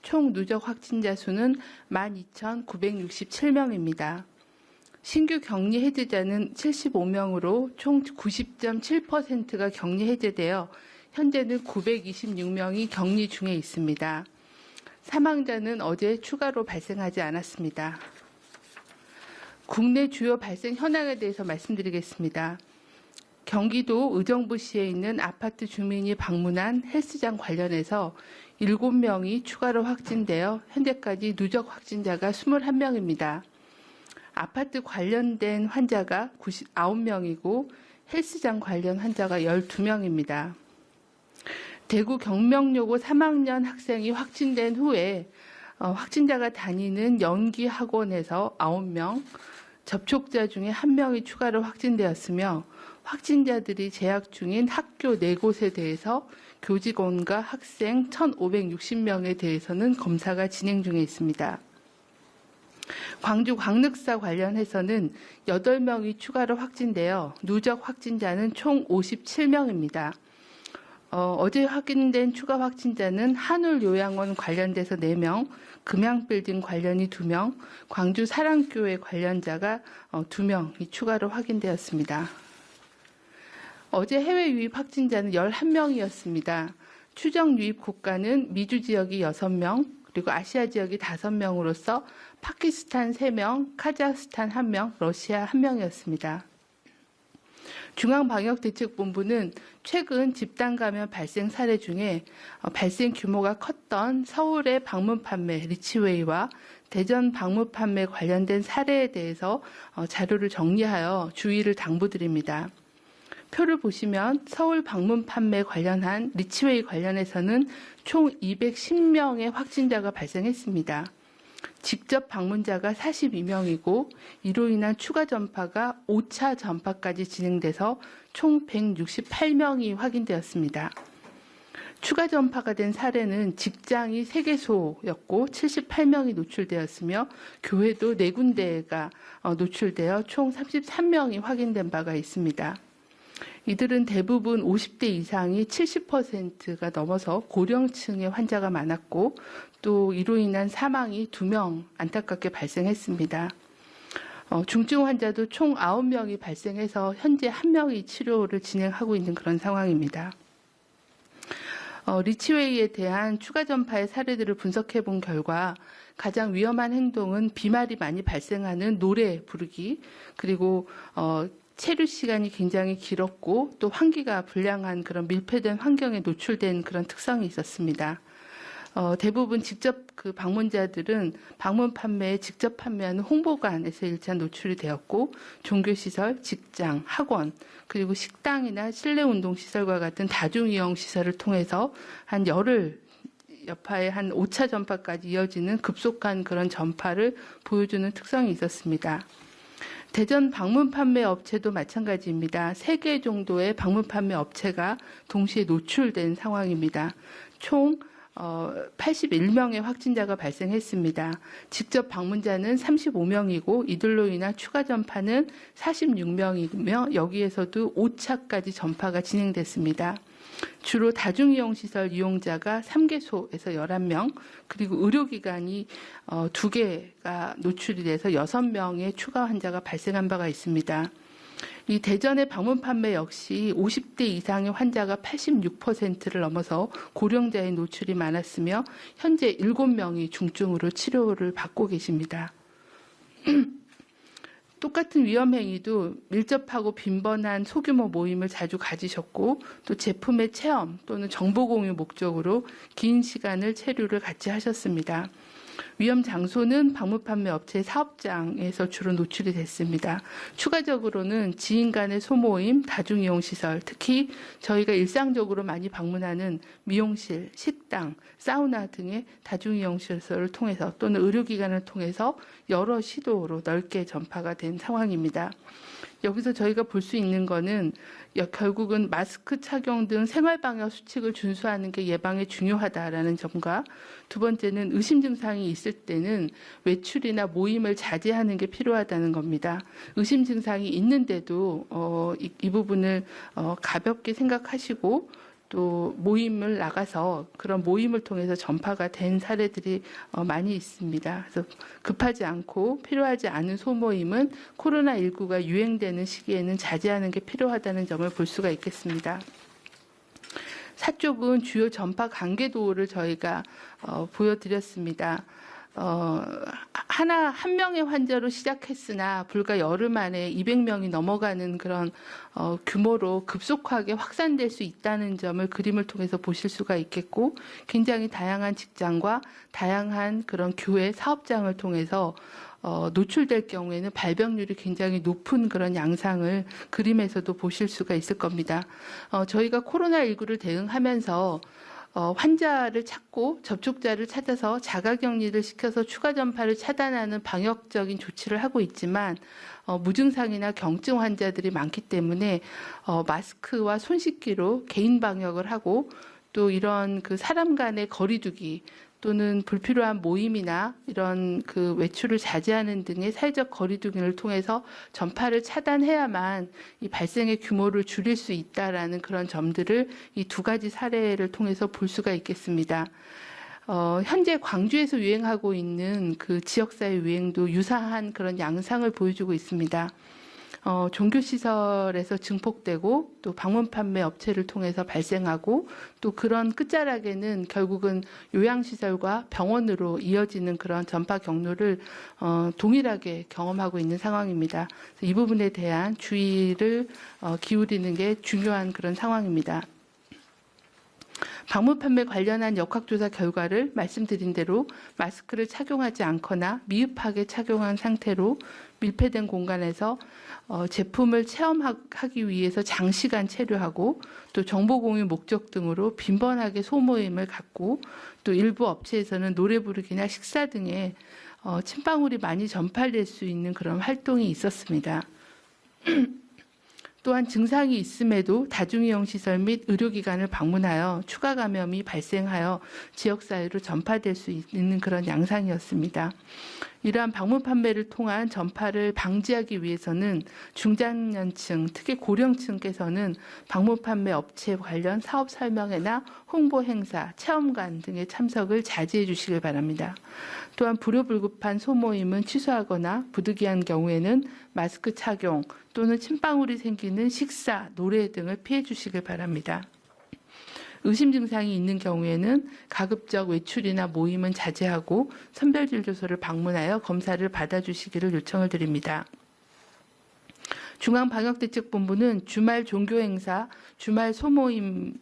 총 누적 확진자 수는 12,967명입니다. 신규 격리 해제자는 75명으로 총 90.7%가 격리 해제되어 현재는 926명이 격리 중에 있습니다. 사망자는 어제 추가로 발생하지 않았습니다. 국내 주요 발생 현황에 대해서 말씀드리겠습니다. 경기도 의정부시에 있는 아파트 주민이 방문한 헬스장 관련해서 7명이 추가로 확진되어 현재까지 누적 확진자가 21명입니다. 아파트 관련된 환자가 99명이고 헬스장 관련 환자가 12명입니다. 대구 경명여고 3학년 학생이 확진된 후에 확진자가 다니는 연기학원에서 9명, 접촉자 중에 1명이 추가로 확진되었으며 확진자들이 재학 중인 학교 4곳에 대해서 교직원과 학생 1,560명에 대해서는 검사가 진행 중에 있습니다. 광주 광륵사 관련해서는 8명이 추가로 확진되어 누적 확진자는 총 57명입니다. 어제 확인된 추가 확진자는 한울요양원 관련돼서 4명, 금양빌딩 관련이 2명, 광주 사랑교회 관련자가 2명이 추가로 확인되었습니다. 어제 해외 유입 확진자는 11명이었습니다. 추정 유입 국가는 미주 지역이 6명, 그리고 아시아 지역이 5명으로서 파키스탄 3명, 카자흐스탄 1명, 러시아 1명이었습니다. 중앙방역대책본부는 최근 집단 감염 발생 사례 중에 발생 규모가 컸던 서울의 방문 판매 리치웨이와 대전 방문 판매 관련된 사례에 대해서 자료를 정리하여 주의를 당부드립니다. 표를 보시면 서울 방문 판매 관련한 리치웨이 관련해서는 총 210명의 확진자가 발생했습니다. 직접 방문자가 42명이고 이로 인한 추가 전파가 5차 전파까지 진행돼서 총 168명이 확인되었습니다. 추가 전파가 된 사례는 직장이 3개소였고 78명이 노출되었으며 교회도 4군데가 노출되어 총 33명이 확인된 바가 있습니다. 이들은 대부분 50대 이상이 70%가 넘어서 고령층의 환자가 많았고 또 이로 인한 사망이 2명 안타깝게 발생했습니다. 중증 환자도 총 9명이 발생해서 현재 1명이 치료를 진행하고 있는 그런 상황입니다. 리치웨이에 대한 추가 전파의 사례들을 분석해 본 결과 가장 위험한 행동은 비말이 많이 발생하는 노래 부르기, 그리고 체류 시간이 굉장히 길었고 또 환기가 불량한 그런 밀폐된 환경에 노출된 그런 특성이 있었습니다. 대부분 직접 그 방문자들은 방문 판매에 직접 판매하는 홍보관에서 1차 노출이 되었고 종교시설, 직장, 학원, 그리고 식당이나 실내 운동시설과 같은 다중이용 시설을 통해서 한 열흘 여파에 한 5차 전파까지 이어지는 급속한 그런 전파를 보여주는 특성이 있었습니다. 대전 방문 판매 업체도 마찬가지입니다. 3개 정도의 방문 판매 업체가 동시에 노출된 상황입니다. 총 81명의 확진자가 발생했습니다. 직접 방문자는 35명이고 이들로 인한 추가 전파는 46명이며 여기에서도 5차까지 전파가 진행됐습니다. 주로 다중이용시설 이용자가 3개소에서 11명, 그리고 의료기관이 2개가 노출이 돼서 6명의 추가 환자가 발생한 바가 있습니다. 이 대전의 방문 판매 역시 50대 이상의 환자가 86%를 넘어서 고령자의 노출이 많았으며 현재 7명이 중증으로 치료를 받고 계십니다. 똑같은 위험행위도 밀접하고 빈번한 소규모 모임을 자주 가지셨고 또 제품의 체험 또는 정보 공유 목적으로 긴 시간을 체류를 같이 하셨습니다. 위험 장소는 방문 판매 업체 사업장에서 주로 노출이 됐습니다. 추가적으로는 지인 간의 소모임, 다중이용시설, 특히 저희가 일상적으로 많이 방문하는 미용실, 식당, 사우나 등의 다중이용시설을 통해서 또는 의료기관을 통해서 여러 시도로 넓게 전파가 된 상황입니다. 여기서 저희가 볼 수 있는 거는 결국은 마스크 착용 등 생활방역 수칙을 준수하는 게 예방에 중요하다라는 점과 두 번째는 의심 증상이 있을 때는 외출이나 모임을 자제하는 게 필요하다는 겁니다. 의심 증상이 있는데도 이 부분을 가볍게 생각하시고 또 모임을 나가서 그런 모임을 통해서 전파가 된 사례들이 많이 있습니다. 그래서 급하지 않고 필요하지 않은 소모임은 코로나19가 유행되는 시기에는 자제하는 게 필요하다는 점을 볼 수가 있겠습니다. 사쪽은 주요 전파 관계 도를 저희가 보여드렸습니다. 한 명의 환자로 시작했으나 불과 열흘 만에 200명이 넘어가는 그런 규모로 급속하게 확산될 수 있다는 점을 그림을 통해서 보실 수가 있겠고, 굉장히 다양한 직장과 다양한 그런 교회 사업장을 통해서 노출될 경우에는 발병률이 굉장히 높은 그런 양상을 그림에서도 보실 수가 있을 겁니다. 저희가 코로나19를 대응하면서 환자를 찾고 접촉자를 찾아서 자가격리를 시켜서 추가 전파를 차단하는 방역적인 조치를 하고 있지만 무증상이나 경증 환자들이 많기 때문에 마스크와 손 씻기로 개인 방역을 하고, 또 이런 그 사람 간의 거리두기 또는 불필요한 모임이나 이런 그 외출을 자제하는 등의 사회적 거리두기를 통해서 전파를 차단해야만 이 발생의 규모를 줄일 수 있다라는 그런 점들을 이 두 가지 사례를 통해서 볼 수가 있겠습니다. 현재 광주에서 유행하고 있는 그 지역사회 유행도 유사한 그런 양상을 보여주고 있습니다. 종교시설에서 증폭되고 또 방문 판매 업체를 통해서 발생하고, 또 그런 끝자락에는 결국은 요양시설과 병원으로 이어지는 그런 전파 경로를 동일하게 경험하고 있는 상황입니다. 이 부분에 대한 주의를 기울이는 게 중요한 그런 상황입니다. 방문 판매 관련한 역학조사 결과를 말씀드린 대로 마스크를 착용하지 않거나 미흡하게 착용한 상태로 밀폐된 공간에서 제품을 체험하기 위해서 장시간 체류하고, 또 정보 공유 목적 등으로 빈번하게 소모임을 갖고, 또 일부 업체에서는 노래 부르기나 식사 등의 침방울이 많이 전파될 수 있는 그런 활동이 있었습니다. 또한 증상이 있음에도 다중이용시설 및 의료기관을 방문하여 추가 감염이 발생하여 지역사회로 전파될 수 있는 그런 양상이었습니다. 이러한 방문 판매를 통한 전파를 방지하기 위해서는 중장년층, 특히 고령층께서는 방문 판매 업체 관련 사업 설명회나 홍보 행사, 체험관 등의 참석을 자제해 주시길 바랍니다. 또한 불효불급한 소모임은 취소하거나 부득이한 경우에는 마스크 착용 또는 침방울이 생기는 식사, 노래 등을 피해 주시길 바랍니다. 의심 증상이 있는 경우에는 가급적 외출이나 모임은 자제하고 선별진료소를 방문하여 검사를 받아주시기를 요청을 드립니다. 중앙방역대책본부는 주말 종교행사, 주말 소모임,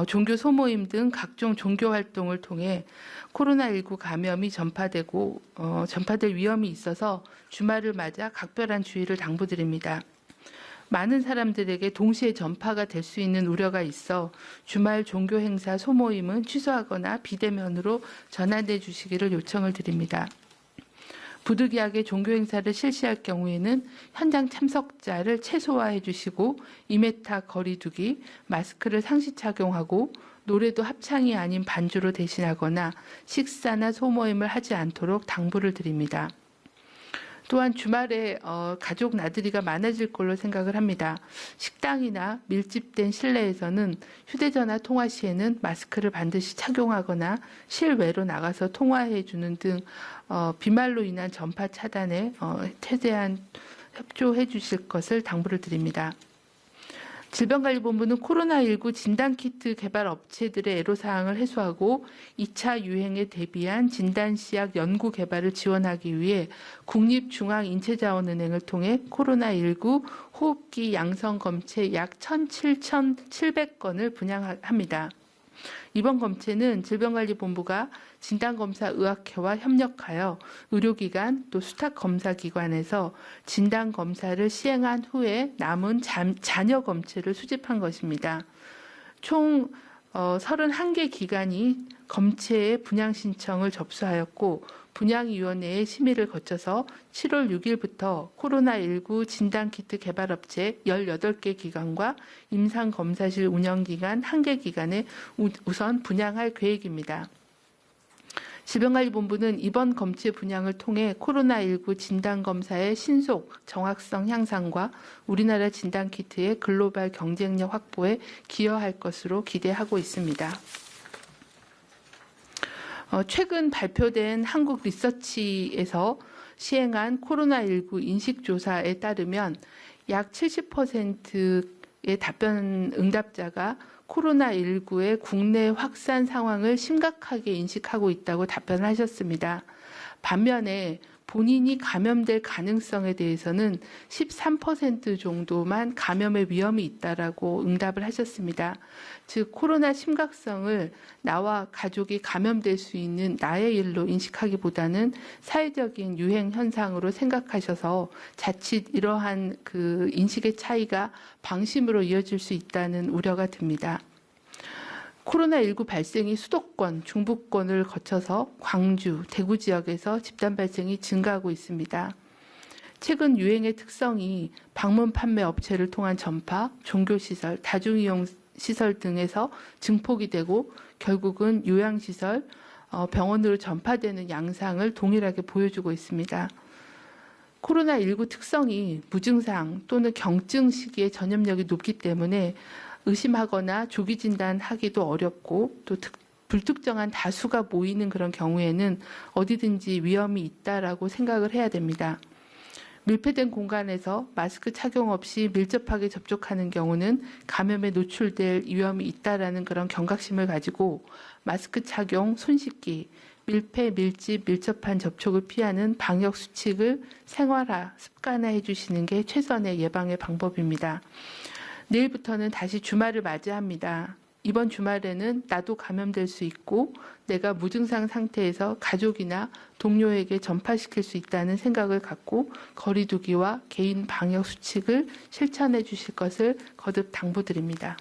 종교 소모임 등 각종 종교 활동을 통해 코로나19 감염이 전파될 위험이 있어서 주말을 맞아 각별한 주의를 당부드립니다. 많은 사람들에게 동시에 전파가 될 수 있는 우려가 있어 주말 종교 행사 소모임은 취소하거나 비대면으로 전환해 주시기를 요청을 드립니다. 부득이하게 종교 행사를 실시할 경우에는 현장 참석자를 최소화해 주시고 2m 거리 두기, 마스크를 상시 착용하고 노래도 합창이 아닌 반주로 대신하거나 식사나 소모임을 하지 않도록 당부를 드립니다. 또한 주말에 가족 나들이가 많아질 걸로 생각을 합니다. 식당이나 밀집된 실내에서는 휴대전화 통화 시에는 마스크를 반드시 착용하거나 실외로 나가서 통화해 주는 등 비말로 인한 전파 차단에 최대한 협조해 주실 것을 당부를 드립니다. 질병관리본부는 코로나19 진단키트 개발 업체들의 애로사항을 해소하고 2차 유행에 대비한 진단시약 연구 개발을 지원하기 위해 국립중앙인체자원은행을 통해 코로나19 호흡기 양성 검체 약 17,700건을 분양합니다. 이번 검체는 질병관리본부가 진단검사의학회와 협력하여 의료기관 또 수탁검사기관에서 진단검사를 시행한 후에 남은 잔여 검체를 수집한 것입니다. 총 31개 기관이 검체의 분양 신청을 접수하였고 분양위원회의 심의를 거쳐서 7월 6일부터 코로나19 진단키트 개발업체 18개 기관과 임상검사실 운영기관 1개 기관에 우선 분양할 계획입니다. 질병관리본부는 이번 검체 분양을 통해 코로나19 진단검사의 신속, 정확성 향상과 우리나라 진단키트의 글로벌 경쟁력 확보에 기여할 것으로 기대하고 있습니다. 최근 발표된 한국 리서치에서 시행한 코로나19 인식조사에 따르면 약 70%의 답변 응답자가 코로나19의 국내 확산 상황을 심각하게 인식하고 있다고 답변하셨습니다. 반면에 본인이 감염될 가능성에 대해서는 13% 정도만 감염의 위험이 있다라고 응답을 하셨습니다. 즉 코로나 심각성을 나와 가족이 감염될 수 있는 나의 일로 인식하기보다는 사회적인 유행 현상으로 생각하셔서 자칫 이러한 그 인식의 차이가 방심으로 이어질 수 있다는 우려가 듭니다. 코로나19 발생이 수도권, 중부권을 거쳐서 광주, 대구 지역에서 집단 발생이 증가하고 있습니다. 최근 유행의 특성이 방문 판매 업체를 통한 전파, 종교시설, 다중이용시설 등에서 증폭이 되고 결국은 요양시설, 병원으로 전파되는 양상을 동일하게 보여주고 있습니다. 코로나19 특성이 무증상 또는 경증 시기에 전염력이 높기 때문에 의심하거나 조기 진단하기도 어렵고 또 불특정한 다수가 모이는 그런 경우에는 어디든지 위험이 있다라고 생각을 해야 됩니다. 밀폐된 공간에서 마스크 착용 없이 밀접하게 접촉하는 경우는 감염에 노출될 위험이 있다라는 그런 경각심을 가지고 마스크 착용, 손 씻기, 밀폐, 밀집, 밀접한 접촉을 피하는 방역 수칙을 생활화, 습관화해 주시는 게 최선의 예방의 방법입니다. 내일부터는 다시 주말을 맞이합니다. 이번 주말에는 나도 감염될 수 있고 내가 무증상 상태에서 가족이나 동료에게 전파시킬 수 있다는 생각을 갖고 거리 두기와 개인 방역 수칙을 실천해 주실 것을 거듭 당부드립니다.